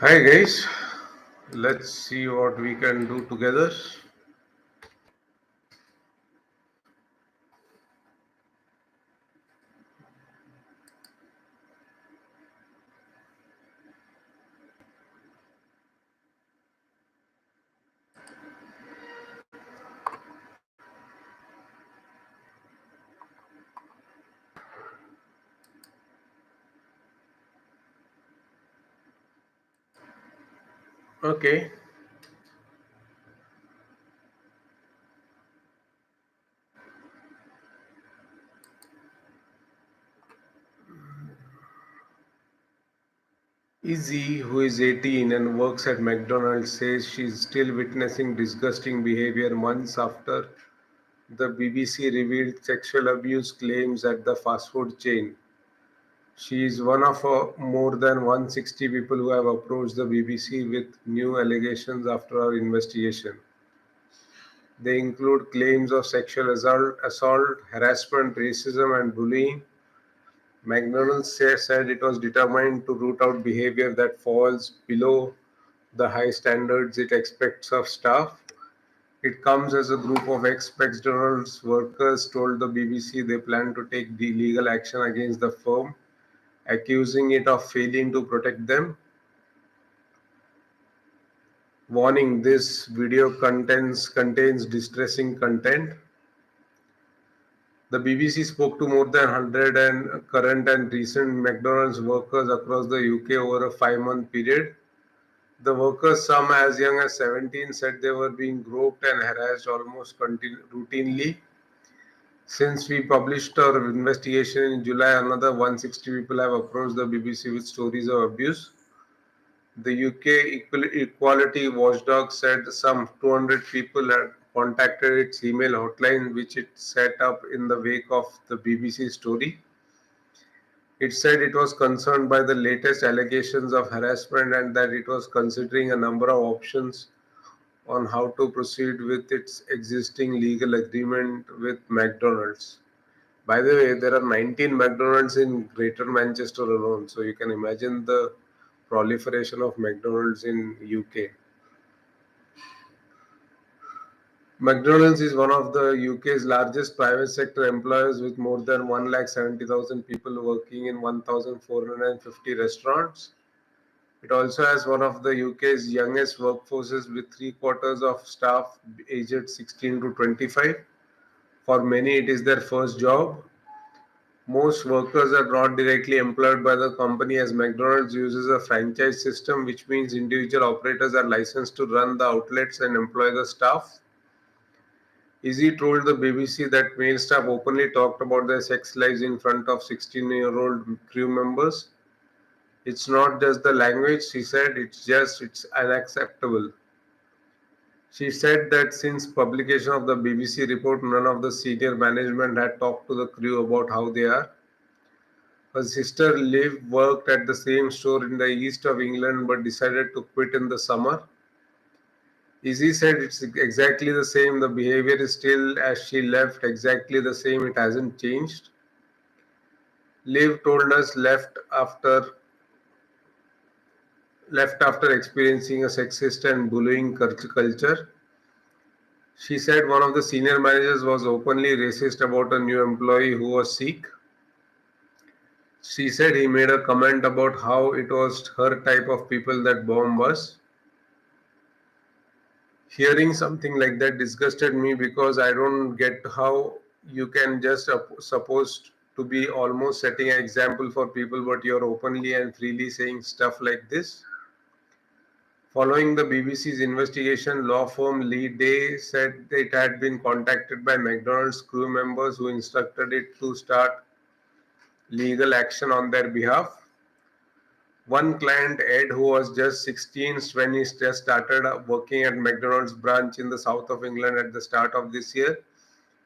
Hi guys, let's see what we can do together. Okay, Izzy, who is 18 and works at McDonald's, says she's still witnessing disgusting behavior months after the BBC revealed sexual abuse claims at the fast food chain. She is one of more than 160 people who have approached the BBC with new allegations after our investigation. They include claims of sexual assault, harassment, racism, and bullying. McDonald's said it was determined to root out behavior that falls below the high standards it expects of staff. It comes as a group of ex-McDonald's workers told the BBC they plan to take the legal action against the firm, accusing it of failing to protect them. Warning: this video contains distressing content. The BBC spoke to more than 100 and current and recent McDonald's workers across the UK over a 5-month period. The workers, some as young as 17, said they were being groped and harassed almost routinely. Since we published our investigation in July, another 160 people have approached the BBC with stories of abuse. The UK Equality Watchdog said some 200 people had contacted its email hotline, which it set up in the wake of the BBC story. It said it was concerned by the latest allegations of harassment and that it was considering a number of options on how to proceed with its existing legal agreement with McDonald's. By the way, there are 19 McDonald's in Greater Manchester alone, so you can imagine the proliferation of McDonald's in UK. McDonald's is one of the UK's largest private sector employers with more than 170,000 people working in 1,450 restaurants. It also has one of the UK's youngest workforces with three-quarters of staff aged 16 to 25. For many, it is their first job. Most workers are not directly employed by the company as McDonald's uses a franchise system, which means individual operators are licensed to run the outlets and employ the staff. Izzy told the BBC that male staff openly talked about their sex lives in front of 16-year-old crew members. It's not just the language, she said, it's unacceptable. She said that since publication of the BBC report, none of the senior management had talked to the crew about how they are. Her sister Liv worked at the same store in the east of England but decided to quit in the summer. Izzy said it's exactly the same. The behavior is still as she left, exactly the same. It hasn't changed. Liv told us left after experiencing a sexist and bullying culture. She said one of the senior managers was openly racist about a new employee who was Sikh. She said he made a comment about how it was her type of people that bomb us. Hearing something like that disgusted me because I don't get how you can just supposed to be almost setting an example for people, but you're openly and freely saying stuff like this. Following the BBC's investigation, law firm Lee Day said it had been contacted by McDonald's crew members who instructed it to start legal action on their behalf. One client, Ed, who was just 16 when he just started working at McDonald's branch in the south of England at the start of this year,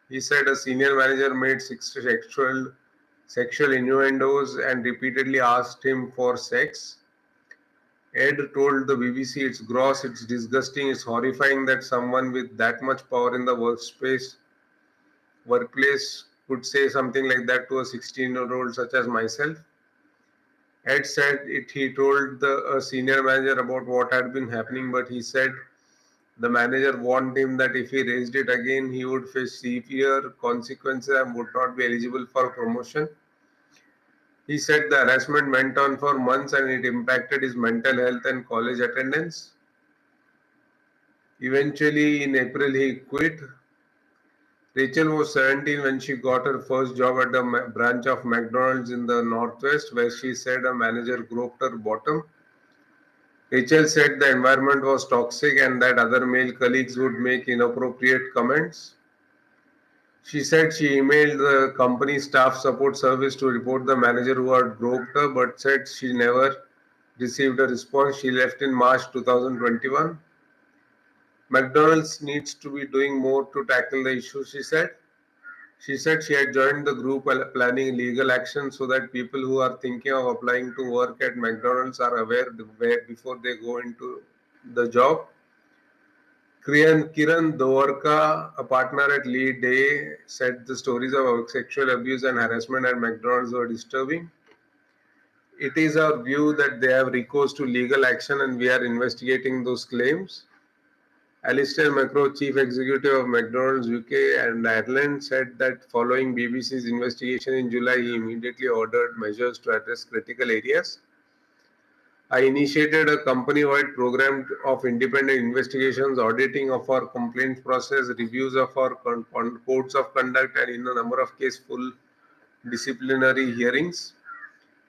he said a senior manager made sexual innuendos and repeatedly asked him for sex. Ed told the BBC, it's gross, it's disgusting, it's horrifying that someone with that much power in the workplace could say something like that to a 16-year-old such as myself. Ed said it. He told a senior manager about what had been happening, but he said the manager warned him that if he raised it again, he would face severe consequences and would not be eligible for promotion. He said the harassment went on for months and it impacted his mental health and college attendance. Eventually, in April, he quit. Rachel was 17 when she got her first job at the branch of McDonald's in the Northwest, where she said a manager groped her bottom. Rachel said the environment was toxic and that other male colleagues would make inappropriate comments. She said she emailed the company staff support service to report the manager who had groped her, but said she never received a response. She left in March 2021. McDonald's needs to be doing more to tackle the issue, she said. She said she had joined the group while planning legal action so that people who are thinking of applying to work at McDonald's are aware before they go into the job. Kiran Dowarka, a partner at Lee Day, said the stories of sexual abuse and harassment at McDonald's were disturbing. It is our view that they have recourse to legal action and we are investigating those claims. Alistair Macro, chief executive of McDonald's UK and Ireland, said that following BBC's investigation in July, he immediately ordered measures to address critical areas. I initiated a company-wide program of independent investigations, auditing of our complaints process, reviews of our codes of conduct, and in a number of cases, full disciplinary hearings.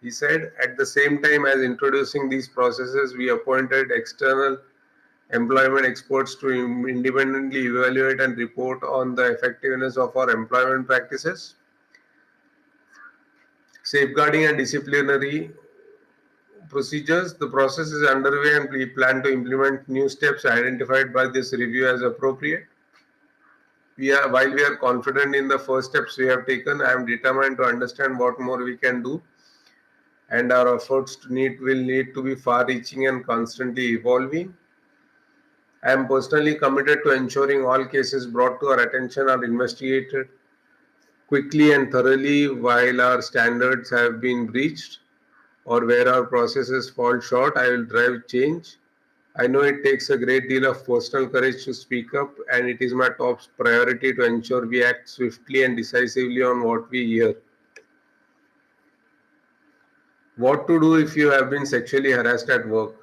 He said, at the same time as introducing these processes, we appointed external employment experts to independently evaluate and report on the effectiveness of our employment practices, safeguarding and disciplinary procedures. The process is underway and we plan to implement new steps identified by this review as appropriate. While we are confident in the first steps we have taken, I am determined to understand what more we can do, and our efforts will need to be far-reaching and constantly evolving. I am personally committed to ensuring all cases brought to our attention are investigated quickly and thoroughly while our standards have been breached or where our processes fall short. I will drive change. I know it takes a great deal of personal courage to speak up, and it is my top priority to ensure we act swiftly and decisively on what we hear. What to do if you have been sexually harassed at work?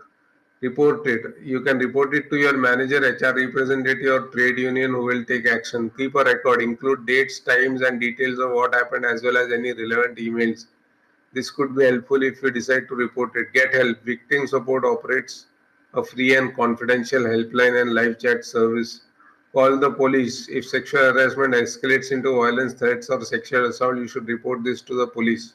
Report it. You can report it to your manager, HR representative, or trade union who will take action. Keep a record, include dates, times, and details of what happened as well as any relevant emails. This could be helpful if you decide to report it. Get help. Victim Support operates a free and confidential helpline and live chat service. Call the police. If sexual harassment escalates into violence, threats, or sexual assault, you should report this to the police.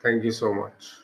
Thank you so much.